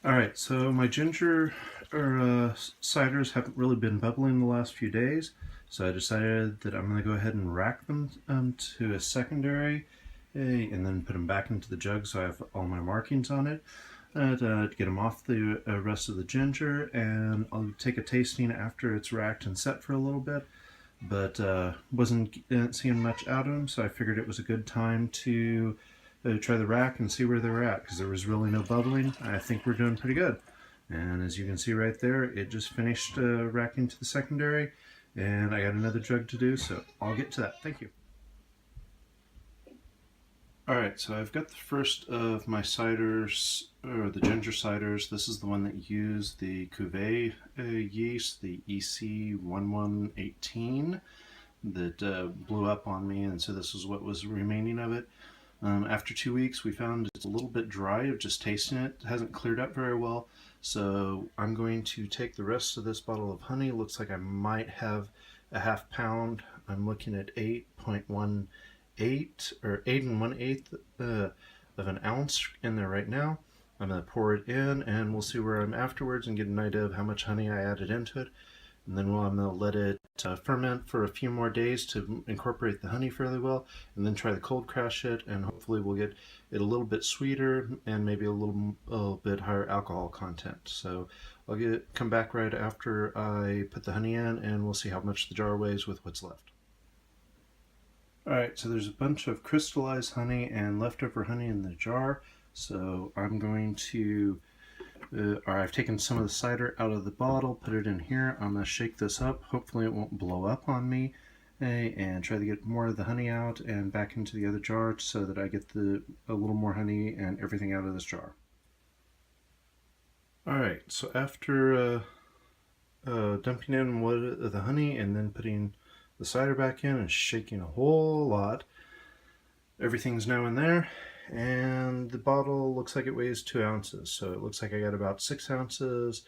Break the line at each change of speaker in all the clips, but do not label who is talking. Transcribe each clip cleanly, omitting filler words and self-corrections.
Alright, so my ginger ciders haven't really been bubbling the last few days, so I decided that I'm going to go ahead and rack them to a secondary and then put them back into the jug so I have all my markings on it to get them off the rest of the ginger, and I'll take a tasting after it's racked and set for a little bit, but wasn't seeing much out of them, so I figured it was a good time to try the rack and see where they were at, because there was really no bubbling. I think we're doing pretty good. And as you can see right there, it just finished racking to the secondary, and I got another jug to do, so I'll get to that. Thank you. Alright, so I've got the first of my ciders, or the ginger ciders. This is the one that used the cuvee yeast, the EC1118, that blew up on me, and so this is what was remaining of it. After 2 weeks, we found it's a little bit dry of just tasting it. It hasn't cleared up very well, so I'm going to take the rest of this bottle of honey. Looks like I might have a half pound. I'm looking at 8.18 or 8 1/8 of an ounce in there right now. I'm going to pour it in, and we'll see where I'm afterwards and get an idea of how much honey I added into it. And then I'm going to let it ferment for a few more days to incorporate the honey fairly well, and then try to cold crash it, and hopefully we'll get it a little bit sweeter and maybe a little bit higher alcohol content. So I'll come back right after I put the honey in, and we'll see how much the jar weighs with what's left. Alright, so there's a bunch of crystallized honey and leftover honey in the jar, so I'm going to I've taken some of the cider out of the bottle, put it in here. I'm going to shake this up. Hopefully it won't blow up on me, and try to get more of the honey out and back into the other jar so that I get a little more honey and everything out of this jar. Alright, so after dumping in the honey and then putting the cider back in and shaking a whole lot, everything's now in there. And the bottle looks like it weighs 2 ounces, so it looks like I got about 6 ounces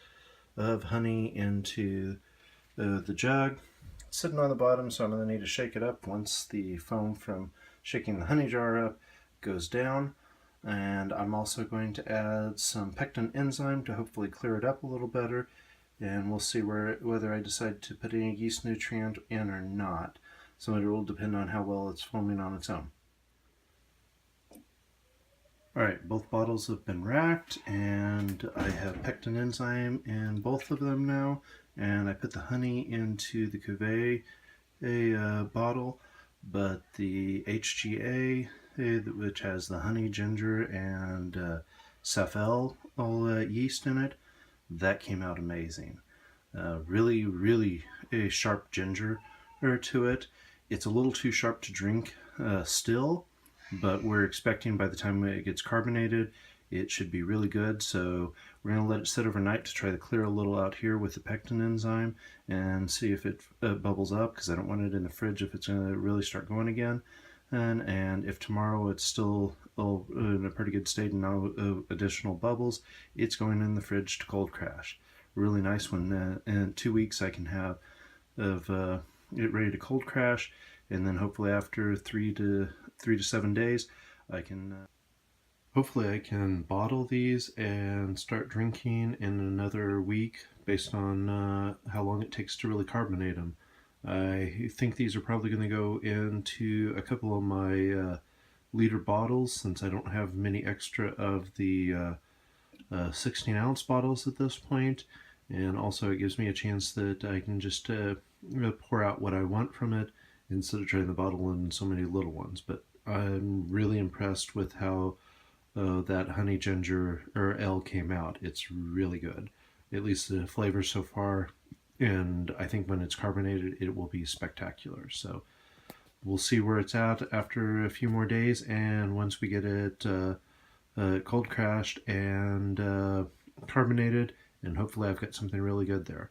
of honey into the jug. It's sitting on the bottom, so I'm going to need to shake it up once the foam from shaking the honey jar up goes down. And I'm also going to add some pectin enzyme to hopefully clear it up a little better, and we'll see whether I decide to put any yeast nutrient in or not. So it will depend on how well it's foaming on its own. Alright, both bottles have been racked, and I have pectin enzyme in both of them now, and I put the honey into the cuvee bottle, but the HGA, which has the honey, ginger, and Safel yeast in it, that came out amazing. Really a sharp ginger to it. It's a little too sharp to drink still, but we're expecting by the time it gets carbonated, it should be really good. So we're going to let it sit overnight to try to clear a little out here with the pectin enzyme and see if it bubbles up, because I don't want it in the fridge if it's going to really start going again. And if tomorrow it's still in a pretty good state and no additional bubbles, it's going in the fridge to cold crash. Really nice when in 2 weeks I can have it ready to cold crash, and then hopefully after 3 to 7 days I can hopefully I can bottle these and start drinking in another week based on how long it takes to really carbonate them. I think these are probably going to go into a couple of my liter bottles, since I don't have many extra of the 16-ounce bottles at this point, and also it gives me a chance that I can just pour out what I want from it instead of trying to bottle in so many little ones. But I'm really impressed with how that honey ginger ale came out. It's really good, at least the flavor so far, and I think when it's carbonated it will be spectacular. So we'll see where it's at after a few more days, and once we get it cold crashed and carbonated, and hopefully I've got something really good there.